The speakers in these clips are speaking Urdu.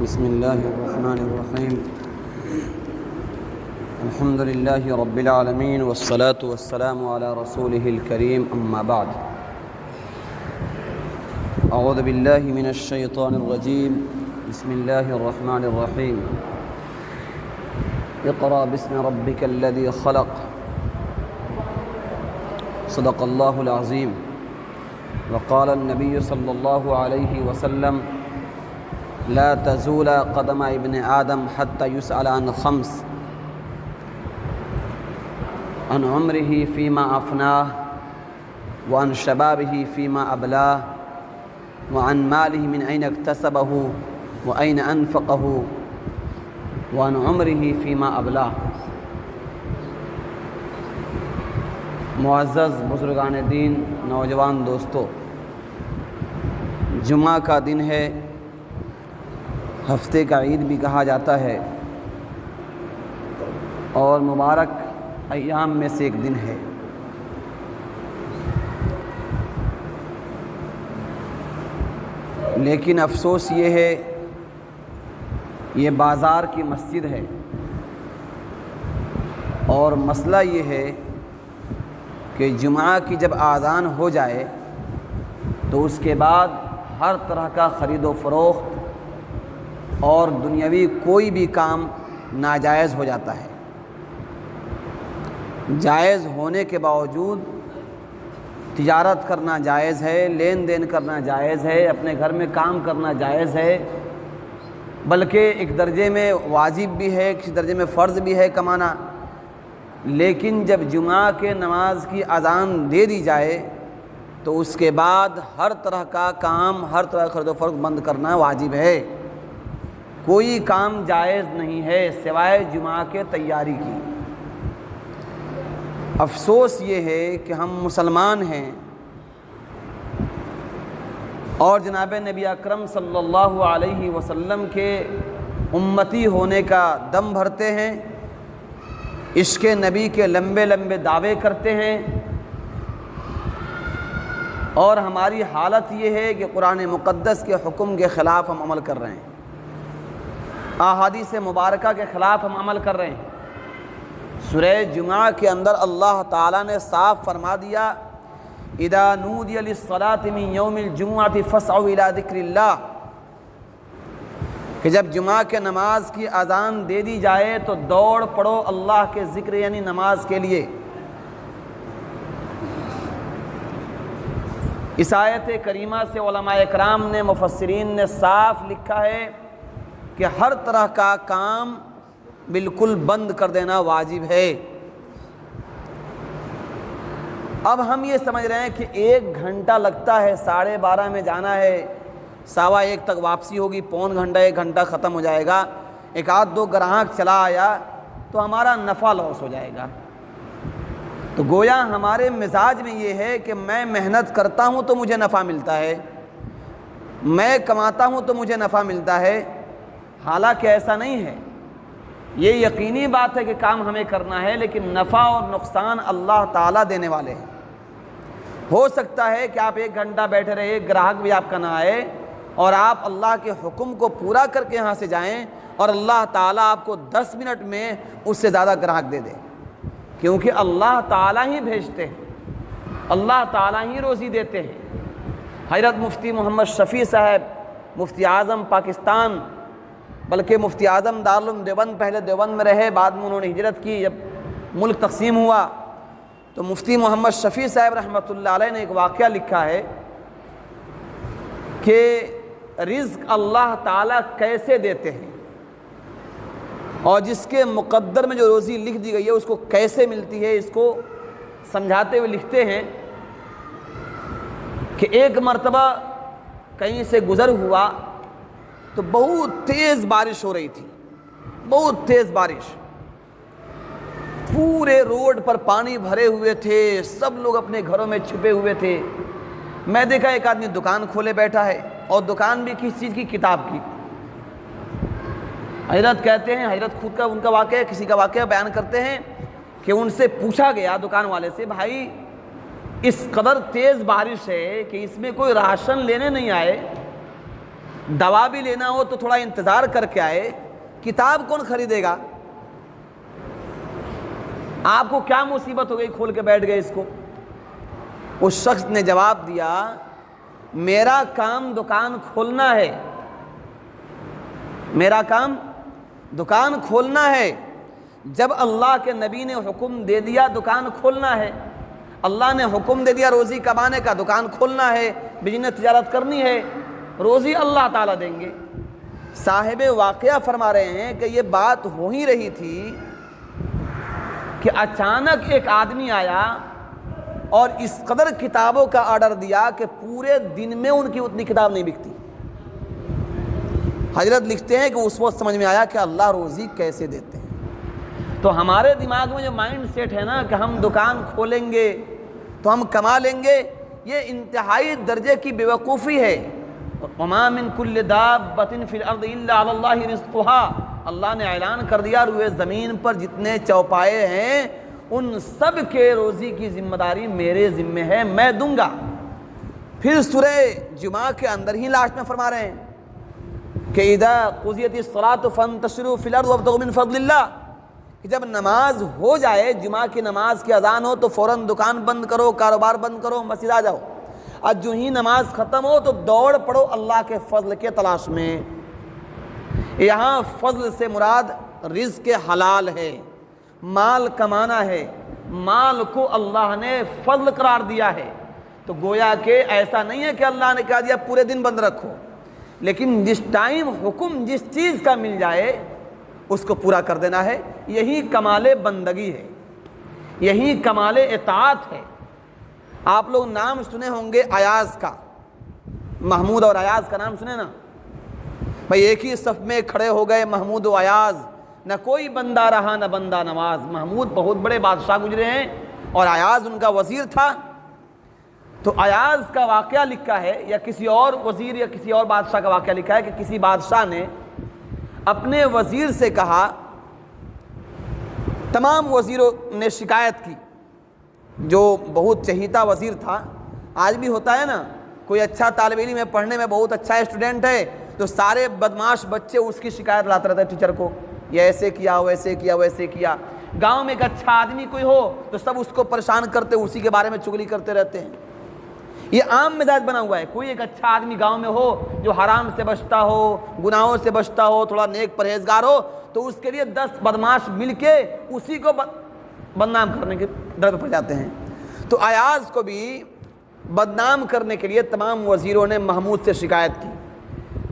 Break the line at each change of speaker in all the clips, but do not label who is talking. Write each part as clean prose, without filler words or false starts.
بسم الله الرحمن الرحيم. الحمد لله رب العالمين والصلاة والسلام على رسوله الكريم. أما بعد، أعوذ بالله من الشيطان الرجيم. بسم الله الرحمن الرحيم. اقرأ باسم ربك الذي خلق. صدق الله العظيم. وقال النبي صلى الله عليه وسلم: لا تزول قدم ابن آدم حتى يسأل عن خمس: عن عمره فيما أفناه، وعن شبابه فيما أبلاه، وعن ماله من أين اكتسبه وأين أنفقه، وعن عمره فيما أبلاه. معزز بزرگان دین، نوجوان دوستو، جمعہ کا دن ہے، ہفتے کا عید بھی کہا جاتا ہے، اور مبارک ایام میں سے ایک دن ہے۔ لیکن افسوس یہ ہے، یہ بازار کی مسجد ہے، اور مسئلہ یہ ہے کہ جمعہ کی جب اذان ہو جائے تو اس کے بعد ہر طرح کا خرید و فروخت اور دنیاوی کوئی بھی کام ناجائز ہو جاتا ہے۔ جائز ہونے کے باوجود تجارت کرنا جائز ہے، لین دین کرنا جائز ہے، اپنے گھر میں کام کرنا جائز ہے، بلکہ ایک درجے میں واجب بھی ہے، کسی درجے میں فرض بھی ہے کمانا۔ لیکن جب جمعہ کے نماز کی اذان دے دی جائے تو اس کے بعد ہر طرح کا کام، ہر طرح کا خرید و فروخت بند کرنا واجب ہے۔ کوئی کام جائز نہیں ہے سوائے جمعہ کے تیاری کی۔ افسوس یہ ہے کہ ہم مسلمان ہیں اور جناب نبی اکرم صلی اللہ علیہ وسلم کے امتی ہونے کا دم بھرتے ہیں، عشق نبی کے لمبے لمبے دعوے کرتے ہیں، اور ہماری حالت یہ ہے کہ قرآن مقدس کے حکم کے خلاف ہم عمل کر رہے ہیں، احادیث مبارکہ کے خلاف ہم عمل کر رہے ہیں۔ سورہ جمعہ کے اندر اللہ تعالیٰ نے صاف فرما دیا: اذا نودی للصلاۃ من یوم الجمعۃ فاسعوا الی ذکر اللہ، کہ جب جمعہ کے نماز کی اذان دے دی جائے تو دوڑ پڑو اللہ کے ذکر یعنی نماز کے لیے۔ اس آیت کریمہ سے علماء اکرام نے، مفسرین نے صاف لکھا ہے کہ ہر طرح کا کام بالکل بند کر دینا واجب ہے۔ اب ہم یہ سمجھ رہے ہیں کہ 1 گھنٹہ لگتا ہے، 12:30 میں جانا ہے، 1:15 تک واپسی ہوگی، پون گھنٹہ 1 گھنٹہ ختم ہو جائے گا، ایک آدھ 2 گراہک چلا آیا تو ہمارا نفع لاس ہو جائے گا۔ تو گویا ہمارے مزاج میں یہ ہے کہ میں محنت کرتا ہوں تو مجھے نفع ملتا ہے، میں کماتا ہوں تو مجھے نفع ملتا ہے، حالانکہ ایسا نہیں ہے۔ یہ یقینی بات ہے کہ کام ہمیں کرنا ہے، لیکن نفع اور نقصان اللہ تعالیٰ دینے والے ہیں۔ ہو سکتا ہے کہ آپ 1 گھنٹہ بیٹھے رہے، گراہک بھی آپ کا نہ آئے، اور آپ اللہ کے حکم کو پورا کر کے یہاں سے جائیں، اور اللہ تعالیٰ آپ کو 10 منٹ میں اس سے زیادہ گراہک دے دے، کیونکہ اللہ تعالیٰ ہی بھیجتے ہیں، اللہ تعالیٰ ہی روزی دیتے ہیں۔ حضرت مفتی محمد شفیع صاحب، مفتی اعظم پاکستان، بلکہ مفتی اعظم دارالعلوم دیوبند، پہلے دیوبند میں رہے، بعد میں انہوں نے ہجرت کی، جب ملک تقسیم ہوا تو مفتی محمد شفیع صاحب رحمۃ اللہ علیہ نے ایک واقعہ لکھا ہے کہ رزق اللہ تعالیٰ کیسے دیتے ہیں، اور جس کے مقدر میں جو روزی لکھ دی گئی ہے اس کو کیسے ملتی ہے، اس کو سمجھاتے ہوئے لکھتے ہیں کہ ایک مرتبہ کہیں سے گزر ہوا تو بہت تیز بارش ہو رہی تھی، بہت تیز بارش، پورے روڈ پر پانی بھرے ہوئے تھے، سب لوگ اپنے گھروں میں چھپے ہوئے تھے۔ میں دیکھا ایک آدمی دکان کھولے بیٹھا ہے، اور دکان بھی کس چیز کی؟ کتاب کی۔ حضرت کہتے ہیں، حضرت خود کا ان کا واقعہ، کسی کا واقعہ بیان کرتے ہیں کہ ان سے پوچھا گیا دکان والے سے، بھائی اس قدر تیز بارش ہے کہ اس میں کوئی راشن لینے نہیں آئے، دوا بھی لینا ہو تو تھوڑا انتظار کر کے آئے، کتاب کون خریدے گا؟ آپ کو کیا مصیبت ہو گئی کھول کے بیٹھ گئے اس کو؟ اس شخص نے جواب دیا، میرا کام دکان کھولنا ہے، میرا کام دکان کھولنا ہے۔ جب اللہ کے نبی نے حکم دے دیا دکان کھولنا ہے، اللہ نے حکم دے دیا روزی کمانے کا، دکان کھولنا ہے، بزنس تجارت کرنی ہے، روزی اللہ تعالیٰ دیں گے۔ صاحب واقعہ فرما رہے ہیں کہ یہ بات ہو ہی رہی تھی کہ اچانک ایک آدمی آیا اور اس قدر کتابوں کا آرڈر دیا کہ پورے دن میں ان کی اتنی کتاب نہیں بکتی۔ حضرت لکھتے ہیں کہ اس وقت سمجھ میں آیا کہ اللہ روزی کیسے دیتے ہیں۔ تو ہمارے دماغ میں جو مائنڈ سیٹ ہے نا کہ ہم دکان کھولیں گے تو ہم کما لیں گے، یہ انتہائی درجے کی بیوقوفی ہے۔ وَمَا مِن كُلِّ دَابَّةٍ فِي الْأَرْضِ إِلَّا عَلَى اللَّهِ رِزْقُهَا، اللہ نے اعلان کر دیا روئے زمین پر جتنے چوپائے ہیں ان سب کے روزی کی ذمہ داری میرے ذمہ ہے، میں دوں گا۔ پھر سورہ جمعہ کے اندر ہی لاسٹ میں فرما رہے ہیں کہ اِذَا قُضِيَتِ الصَّلَاةُ فَانتَشِرُوا فِي الْأَرْضِ وَابْتَغُوا مِن فَضْلِ اللَّهِ، کہ جب نماز ہو جائے، جمعہ کی نماز کی اذان ہو تو فوراً دکان بند کرو، کاروبار بند کرو، مسجد آ جاؤ، اور جو ہی نماز ختم ہو تو دوڑ پڑو اللہ کے فضل کے تلاش میں۔ یہاں فضل سے مراد رزق حلال ہے، مال کمانا ہے، مال کو اللہ نے فضل قرار دیا ہے۔ تو گویا کہ ایسا نہیں ہے کہ اللہ نے کہا دیا پورے دن بند رکھو، لیکن جس ٹائم حکم جس چیز کا مل جائے اس کو پورا کر دینا ہے۔ یہی کمال بندگی ہے، یہی کمال اطاعت ہے۔ آپ لوگ نام سنے ہوں گے ایاز کا، محمود اور ایاز کا نام سنے نا؟ بھائی ایک ہی صف میں کھڑے ہو گئے محمود و ایاز، نہ کوئی بندہ رہا نہ بندہ نواز۔ محمود بہت بڑے بادشاہ گزرے ہیں اور ایاز ان کا وزیر تھا۔ تو ایاز کا واقعہ لکھا ہے، یا کسی اور وزیر یا کسی اور بادشاہ کا واقعہ لکھا ہے کہ کسی بادشاہ نے اپنے وزیر سے کہا، تمام وزیروں نے شکایت کی، جو بہت چہیتا وزیر تھا، آج بھی ہوتا ہے نا، کوئی اچھا طالب علم ہے، پڑھنے میں بہت اچھا اسٹوڈنٹ ہے تو سارے بدماش بچے اس کی شکایت لاتے رہتے ہیں ٹیچر کو، یہ ایسے کیا ویسے کیا ویسے کیا۔ گاؤں میں ایک اچھا آدمی کوئی ہو تو سب اس کو پریشان کرتے، اسی کے بارے میں چغلی کرتے رہتے ہیں۔ یہ عام مزاج بنا ہوا ہے۔ کوئی ایک اچھا آدمی گاؤں میں ہو جو حرام سے بچتا ہو، گناہوں سے بچتا ہو، تھوڑا نیک پرہیزگار ہو، تو اس کے لیے 10 بدماش مل کے اسی کو بدنام کرنے کے در پہ جاتے ہیں۔ تو ایاز کو بھی بدنام کرنے کے لیے تمام وزیروں نے محمود سے شکایت کی،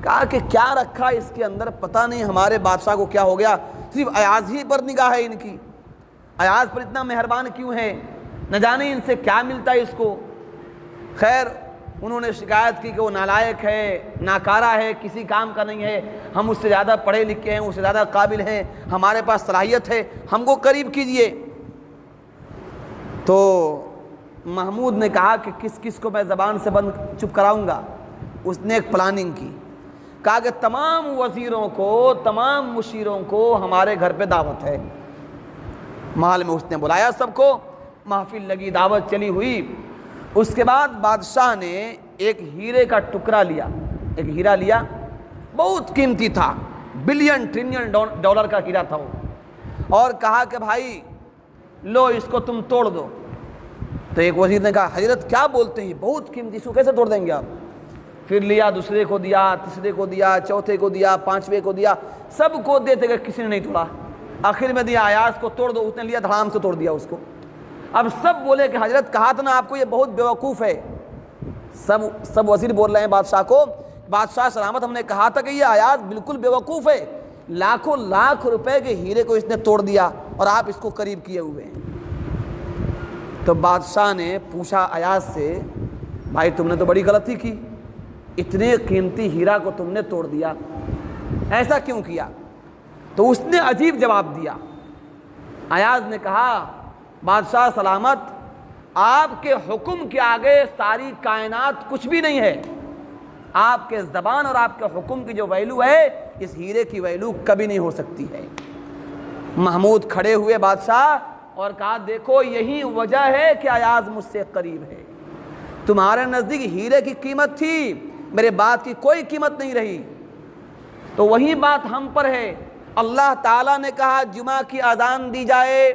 کہا کہ کیا رکھا اس کے اندر، پتہ نہیں ہمارے بادشاہ کو کیا ہو گیا، صرف ایاز ہی پر نگاہ ہے ان کی، ایاز پر اتنا مہربان کیوں ہے، نہ جانے ان سے کیا ملتا ہے اس کو۔ خیر انہوں نے شکایت کی کہ وہ نالائق ہے، ناکارہ ہے، کسی کام کا نہیں ہے، ہم اس سے زیادہ پڑھے لکھے ہیں، اس سے زیادہ قابل ہیں، ہمارے پاس صلاحیت ہے، ہم کو قریب کیجئے۔ تو محمود نے کہا کہ کس کس کو میں زبان سے بند چپ کراؤں گا۔ اس نے ایک پلاننگ کی، کہا کہ تمام وزیروں کو، تمام مشیروں کو ہمارے گھر پہ دعوت ہے۔ محل میں اس نے بلایا سب کو، محفل لگی، دعوت چلی ہوئی۔ اس کے بعد بادشاہ نے ایک ہیرے کا ٹکڑا لیا، ایک ہیرا لیا، بہت قیمتی تھا، بلین ٹریلین ڈالر کا ہیرا تھا وہ، اور کہا کہ بھائی لو اس کو تم توڑ دو۔ تو ایک وزیر نے کہا حضرت کیا بولتے ہیں، بہت قیمتی، اس کو کیسے توڑ دیں گے آپ؟ پھر لیا، دوسرے کو دیا، تیسرے کو دیا، چوتھے کو دیا، پانچویں کو دیا، سب کو دیتے گئے، کسی نے نہیں توڑا۔ آخر میں دیا ایاز کو، توڑ دو، اس نے لیا، دھڑام سے توڑ دیا اس کو۔ اب سب بولے کہ حضرت کہا تھا نا آپ کو، یہ بہت بیوقوف ہے۔ سب وزیر بول رہے ہیں بادشاہ کو، بادشاہ سلامت، ہم نے کہا تھا کہ یہ ایاز بالکل بیوقوف ہے، لاکھوں لاکھ روپے کے ہیرے کو اس نے توڑ دیا اور آپ اس کو قریب کیے ہوئے ہیں۔ تو بادشاہ نے پوچھا ایاز سے، بھائی تم نے تو بڑی غلطی کی، اتنے قیمتی ہیرا کو تم نے توڑ دیا، ایسا کیوں کیا؟ تو اس نے عجیب جواب دیا۔ ایاز نے کہا بادشاہ سلامت، آپ کے حکم کے آگے ساری کائنات کچھ بھی نہیں ہے، آپ کے زبان اور آپ کے حکم کی جو ویلو ہے اس ہیرے کی ویلو کبھی نہیں ہو سکتی ہے۔ محمود کھڑے ہوئے بادشاہ اور کہا دیکھو یہی وجہ ہے کہ ایاز مجھ سے قریب ہے، تمہارے نزدیک ہیرے کی قیمت تھی، میرے بات کی کوئی قیمت نہیں رہی۔ تو وہی بات ہم پر ہے، اللہ تعالیٰ نے کہا جمعہ کی اذان دی جائے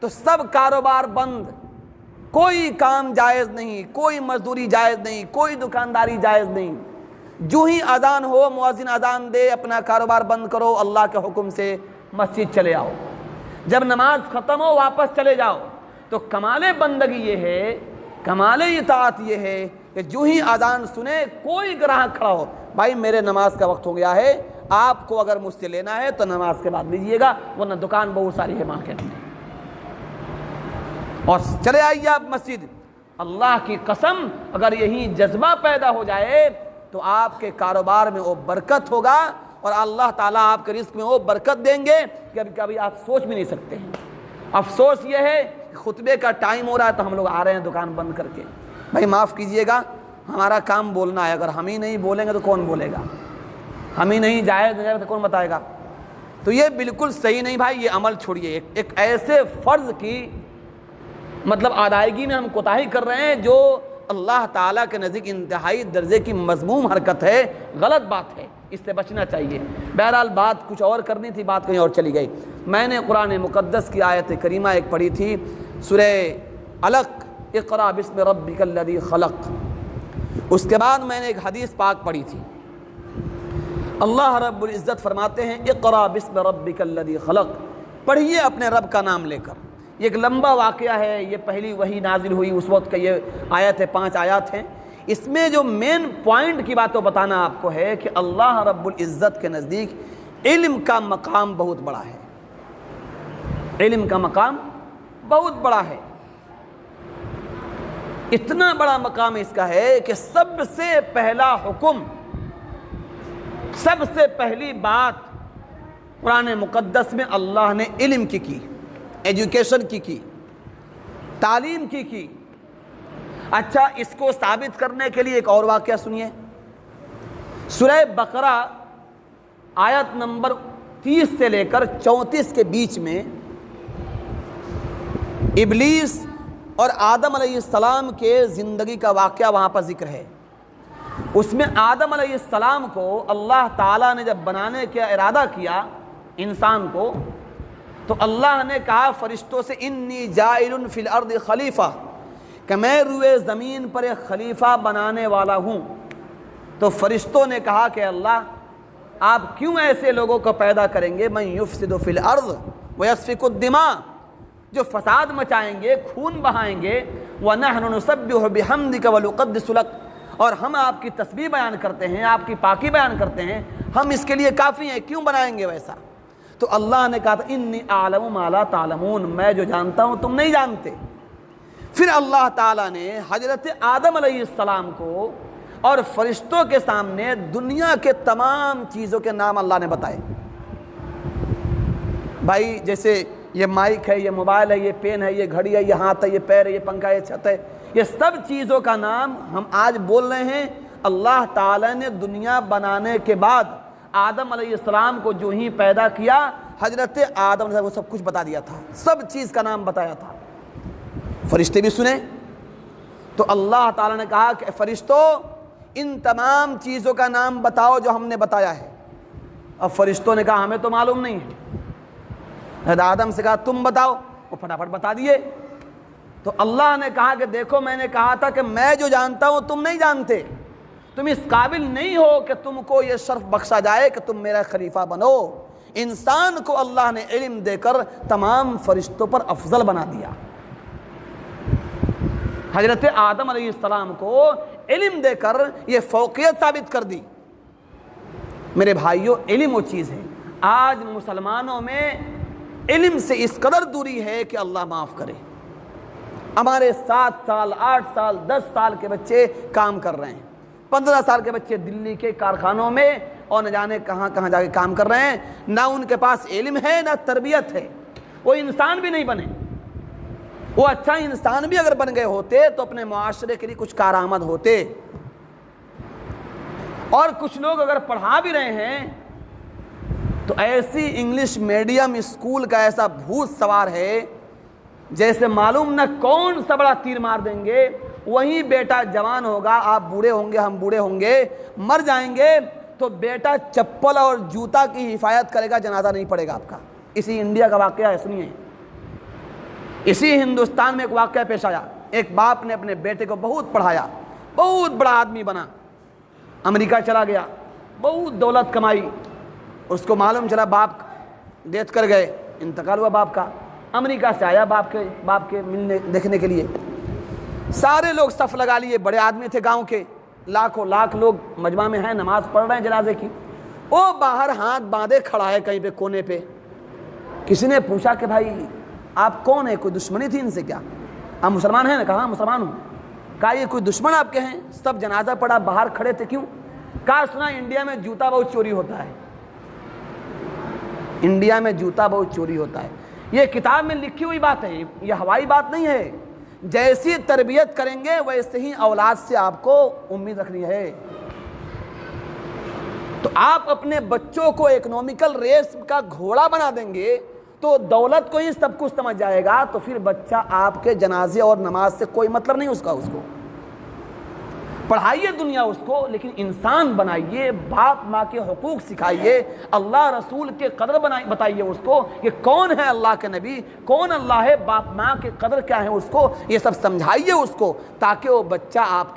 تو سب کاروبار بند، کوئی کام جائز نہیں، کوئی مزدوری جائز نہیں، کوئی دکانداری جائز نہیں۔ جو ہی اذان ہو مؤذن اذان دے اپنا کاروبار بند کرو، اللہ کے حکم سے مسجد چلے آؤ، جب نماز ختم ہو واپس چلے جاؤ۔ تو کمال بندگی یہ ہے، کمال اطاعت یہ ہے کہ جو ہی اذان سنے کوئی گراہک کھڑا ہو، بھائی میرے نماز کا وقت ہو گیا ہے، آپ کو اگر مجھ سے لینا ہے تو نماز کے بعد لیجئے گا، ورنہ دکان بہت ساری ہے مارکیٹ میں، اور چلے آئیے آپ مسجد۔ اللہ کی قسم اگر یہی جذبہ پیدا ہو جائے تو آپ کے کاروبار میں وہ برکت ہوگا، اور اللہ تعالیٰ آپ کے رزق میں وہ برکت دیں گے کہ کبھی آپ سوچ بھی نہیں سکتے ہیں۔ افسوس یہ ہے کہ خطبے کا ٹائم ہو رہا ہے تو ہم لوگ آ رہے ہیں دکان بند کر کے۔ بھائی معاف کیجئے گا، ہمارا کام بولنا ہے، اگر ہم ہی نہیں بولیں گے تو کون بولے گا؟ ہم ہی نہیں جائز نہیں تو کون بتائے گا؟ تو یہ بالکل صحیح نہیں بھائی، یہ عمل چھوڑیے۔ ایک ایسے فرض کی مطلب ادائیگی میں ہم کوتاہی کر رہے ہیں جو اللہ تعالیٰ کے نزدیک انتہائی درجے کی مذموم حرکت ہے، غلط بات ہے، اس سے بچنا چاہیے۔ بہرحال بات کچھ اور کرنی تھی، بات کہیں اور چلی گئی۔ میں نے قرآن مقدس کی آیت کریمہ ایک پڑھی تھی، سورہ علق، اقرأ بسم ربک الذی خلق۔ اس کے بعد میں نے ایک حدیث پاک پڑھی تھی، اللہ رب العزت فرماتے ہیں اقرأ بسم ربک الذی خلق، پڑھیے اپنے رب کا نام لے کر۔ یہ ایک لمبا واقعہ ہے، یہ پہلی وحی نازل ہوئی اس وقت کا یہ آیت ہے، 5 آیات ہیں۔ اس میں جو مین پوائنٹ کی باتوں بتانا آپ کو ہے کہ اللہ رب العزت کے نزدیک علم کا مقام بہت بڑا ہے، علم کا مقام بہت بڑا ہے۔ اتنا بڑا مقام اس کا ہے کہ سب سے پہلا حکم، سب سے پہلی بات قرآن مقدس میں اللہ نے علم کی، ایجوکیشن کی، تعلیم کی۔ اچھا، اس کو ثابت کرنے کے لیے ایک اور واقعہ سنیے۔ سورہ بقرہ آیت نمبر 30 سے لے کر 34 کے بیچ میں ابلیس اور آدم علیہ السلام کے زندگی کا واقعہ وہاں پر ذکر ہے۔ اس میں آدم علیہ السلام کو اللہ تعالیٰ نے جب بنانے کا ارادہ کیا انسان کو، تو اللہ نے کہا فرشتوں سے انی جاعل فی الارض خلیفہ، کہ میں روئے زمین پر ایک خلیفہ بنانے والا ہوں۔ تو فرشتوں نے کہا کہ اللہ آپ کیوں ایسے لوگوں کو پیدا کریں گے، من یفسد فی الارض ویسفک الدماء، جو فساد مچائیں گے، خون بہائیں گے، وَنَحْنُ نُسَبِّحُ بِحَمْدِكَ وَنُقَدِّسُ لَكَ، اور ہم آپ کی تسبیح بیان کرتے ہیں، آپ کی پاکی بیان کرتے ہیں، ہم اس کے لیے کافی ہیں، کیوں بنائیں گے ویسا؟ تو اللہ نے کہا تھا انی اعلم ما لا تعلمون، میں جو جانتا ہوں تم نہیں جانتے۔ پھر اللہ تعالیٰ نے حضرت آدم علیہ السلام کو اور فرشتوں کے سامنے دنیا کے تمام چیزوں کے نام اللہ نے بتائے۔ بھائی جیسے یہ مائک ہے، یہ موبائل ہے، یہ پین ہے، یہ گھڑی ہے، یہ ہاتھ ہے، یہ پیر ہے، یہ پنکھا ہے، یہ چھت ہے، یہ سب چیزوں کا نام ہم آج بول رہے ہیں۔ اللہ تعالیٰ نے دنیا بنانے کے بعد آدم علیہ السلام کو جو ہی پیدا کیا، حضرت آدم نے وہ سب کچھ بتا دیا تھا، سب چیز کا نام بتایا تھا۔ فرشتے بھی سنیں تو اللہ تعالیٰ نے کہا کہ فرشتوں ان تمام چیزوں کا نام بتاؤ جو ہم نے بتایا ہے۔ اب فرشتوں نے کہا ہمیں تو معلوم نہیں ہے۔ حضرت آدم سے کہا تم بتاؤ، وہ فٹافٹ بتا دیے۔ تو اللہ نے کہا کہ دیکھو میں نے کہا تھا کہ میں جو جانتا ہوں تم نہیں جانتے، تم اس قابل نہیں ہو کہ تم کو یہ شرف بخشا جائے کہ تم میرا خلیفہ بنو۔ انسان کو اللہ نے علم دے کر تمام فرشتوں پر افضل بنا دیا۔ حضرت آدم علیہ السلام کو علم دے کر یہ فوقیت ثابت کر دی۔ میرے بھائیوں، علم وہ چیز ہے، آج مسلمانوں میں علم سے اس قدر دوری ہے کہ اللہ معاف کرے۔ ہمارے 7 سال 8 سال 10 سال کے بچے کام کر رہے ہیں، 15 سال کے بچے دلی کے کارخانوں میں اور نہ جانے کہاں کہاں جا کے کام کر رہے ہیں، نہ ان کے پاس علم ہے نہ تربیت ہے، وہ انسان بھی نہیں بنے۔ وہ اچھا انسان بھی اگر بن گئے ہوتے تو اپنے معاشرے کے لیے کچھ کارآمد ہوتے۔ اور کچھ لوگ اگر پڑھا بھی رہے ہیں تو ایسی انگلش میڈیم اسکول کا ایسا بھوت سوار ہے جیسے معلوم نہ کون سا بڑا تیر مار دیں گے، وہیں بیٹا جوان ہوگا، آپ بوڑھے ہوں گے، ہم بوڑھے ہوں گے، مر جائیں گے تو بیٹا چپل اور جوتا کی حفاظت کرے گا، جنازہ نہیں پڑے گا آپ کا۔ اسی انڈیا کا واقعہ ہے، سنیے، اسی ہندوستان میں ایک واقعہ پیش آیا۔ ایک باپ نے اپنے بیٹے کو بہت پڑھایا، بہت بڑا آدمی بنا، امریکہ چلا گیا، بہت دولت کمائی، اس کو معلوم چلا باپ ڈیتھ کر گئے، انتقال ہوا باپ کا، امریکہ سے آیا باپ کے ملنے دیکھنے کے لیے، سارے لوگ صف لگا لیے، بڑے آدمی تھے گاؤں کے، لاکھوں لاکھ لوگ مجمع میں ہیں، نماز پڑھ رہے ہیں جنازے کی، وہ باہر ہاتھ باندھے کھڑا ہے کہیں پہ کونے پہ۔ کسی نے پوچھا کہ بھائی آپ کون ہیں، کوئی دشمنی تھی ان سے کیا؟ آپ مسلمان ہیں؟ نے کہا مسلمان ہوں۔ کہا یہ کوئی دشمن آپ کے ہیں؟ سب جنازہ پڑا، باہر کھڑے تھے، کیوں؟ کہا سنا انڈیا میں جوتا بہت چوری ہوتا ہے، انڈیا میں جوتا بہت چوری ہوتا ہے۔ یہ کتاب میں لکھی ہوئی بات ہے، یہ ہوائی بات نہیں ہے۔ جیسی تربیت کریں گے ویسے ہی اولاد سے آپ کو امید رکھنی ہے۔ تو آپ اپنے بچوں کو اکنومیکل ریس کا گھوڑا بنا دیں گے تو دولت کو ہی سب کچھ سمجھ جائے گا، تو پھر بچہ آپ کے جنازے اور نماز سے کوئی مطلب نہیں اس کا۔ اس کو پڑھائیے دنیا اس کو، لیکن انسان بنائیے، باپ ماں کے حقوق سکھائیے، اللہ رسول کے قدر بتائیے اس کو کہ کون ہے اللہ کے نبی، کون اللہ ہے، باپ ماں کے قدر کیا ہے، اس کو یہ سب سمجھائیے اس کو، تاکہ وہ بچہ آپ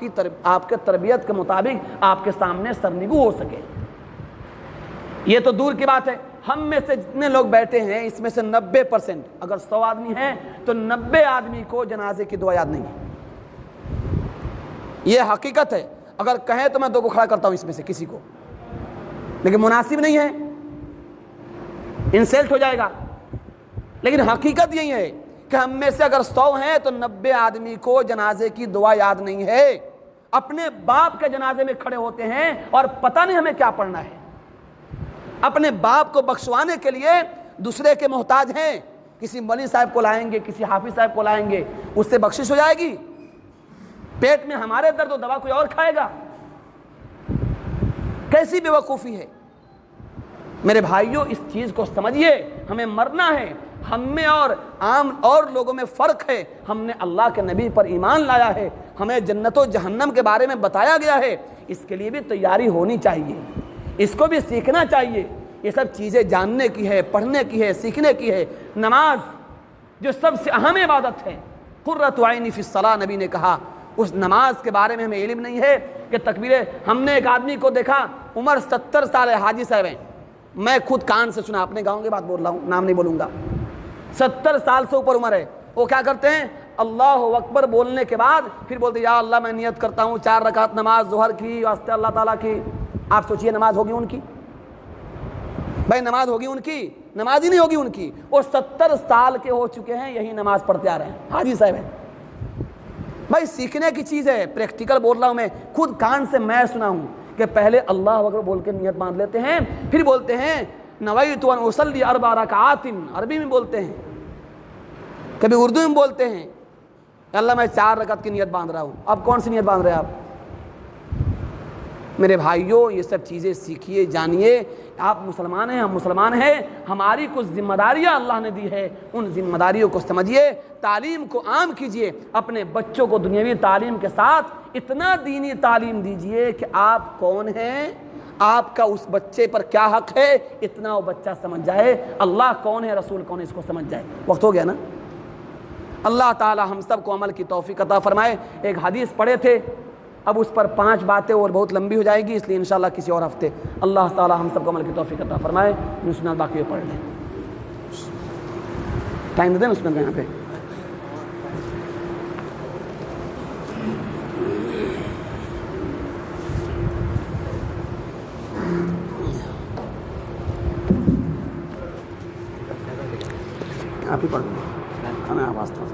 کے تربیت کے مطابق آپ کے سامنے سرنگو ہو سکے۔ یہ تو دور کی بات ہے، ہم میں سے جتنے لوگ بیٹھے ہیں اس میں سے 90%، اگر 100 آدمی ہیں تو 90 آدمی کو جنازے کی دعا یاد نہیں ہے۔ یہ حقیقت ہے، اگر کہیں تو میں دو کو کھڑا کرتا ہوں اس میں سے کسی کو، لیکن مناسب نہیں ہے، انسلٹ ہو جائے گا۔ لیکن حقیقت یہی ہے کہ ہم میں سے اگر 100 ہیں تو 90 آدمی کو جنازے کی دعا یاد نہیں ہے۔ اپنے باپ کے جنازے میں کھڑے ہوتے ہیں اور پتہ نہیں ہمیں کیا پڑھنا ہے، اپنے باپ کو بخشوانے کے لیے دوسرے کے محتاج ہیں، کسی مولوی صاحب کو لائیں گے، کسی حافظ صاحب کو لائیں گے، اس سے بخشش ہو جائے گی؟ پیٹ میں ہمارے درد و دوا کوئی اور کھائے گا؟ کیسی بے وقوفی ہے؟ میرے بھائیوں اس چیز کو سمجھیے، ہمیں مرنا ہے، ہم میں اور عام اور لوگوں میں فرق ہے۔ ہم نے اللہ کے نبی پر ایمان لایا ہے، ہمیں جنت و جہنم کے بارے میں بتایا گیا ہے، اس کے لیے بھی تیاری ہونی چاہیے، اس کو بھی سیکھنا چاہیے۔ یہ سب چیزیں جاننے کی ہے، پڑھنے کی ہے، سیکھنے کی ہے۔ نماز جو سب سے اہم عبادت ہے، قرۃ عینی فی الصلاۃ نبی نے کہا، اس نماز کے بارے میں ہمیں علم نہیں ہے کہ تکبیریں۔ ہم نے ایک آدمی کو دیکھا، عمر 70 سال ہے، حاجی صاحب ہیں، میں خود کان سے سنا، اپنے گاؤں کی بات بول رہا ہوں، نام نہیں بولوں گا، 70 سال سے اوپر عمر ہے۔ وہ کیا کرتے ہیں؟ اللہ اکبر بولنے کے بعد پھر بولتے یا اللہ میں نیت کرتا ہوں 4 رکعت نماز ظہر کی واسطے اللہ تعالیٰ کی۔ آپ سوچئے نماز ہوگی ان کی؟ بھائی نماز ہوگی ان کی؟ نماز ہی نہیں ہوگی ان کی۔ وہ 70 سال کے ہو چکے ہیں، یہی نماز پڑھتے آ رہے ہیں، حاجی صاحب ہیں۔ بھائی سیکھنے کی چیز ہے، پریکٹیکل بول رہا ہوں میں، خود کان سے میں سنا ہوں کہ پہلے اللہ اکبر بول کے نیت باندھ لیتے ہیں، پھر بولتے ہیں نویت ان اصلی 4 رکعات، عربی میں بولتے ہیں، کبھی اردو میں بولتے ہیں، اللہ میں 4 رکعت کی نیت باندھ رہا ہوں۔ اب کون سی نیت باندھ رہے ہیں آپ؟ میرے بھائیوں یہ سب چیزیں سیکھیے، جانیے۔ آپ مسلمان ہیں، ہم مسلمان ہیں، ہماری کچھ ذمہ داریاں اللہ نے دی ہے، ان ذمہ داریوں کو سمجھیے، تعلیم کو عام کیجیے، اپنے بچوں کو دنیاوی تعلیم کے ساتھ اتنا دینی تعلیم دیجیے کہ آپ کون ہیں، آپ کا اس بچے پر کیا حق ہے، اتنا وہ بچہ سمجھ جائے، اللہ کون ہے، رسول کون ہے، اس کو سمجھ جائے۔ وقت ہو گیا نا؟ اللہ تعالی ہم سب کو عمل کی توفیق عطا فرمائے۔ ایک حدیث پڑھے تھے، اب اس پر 5 باتیں اور بہت لمبی ہو جائے گی، اس لیے انشاءاللہ کسی اور ہفتے اللہ تعالی ہم سب کو عمل کی توفیق عطا فرمائے۔ سنا باقی پڑھ لیں، ٹائم دے دیں اس میں یہاں پہ۔ آپ ہی پڑھ لیں، ہمیں آواز تھا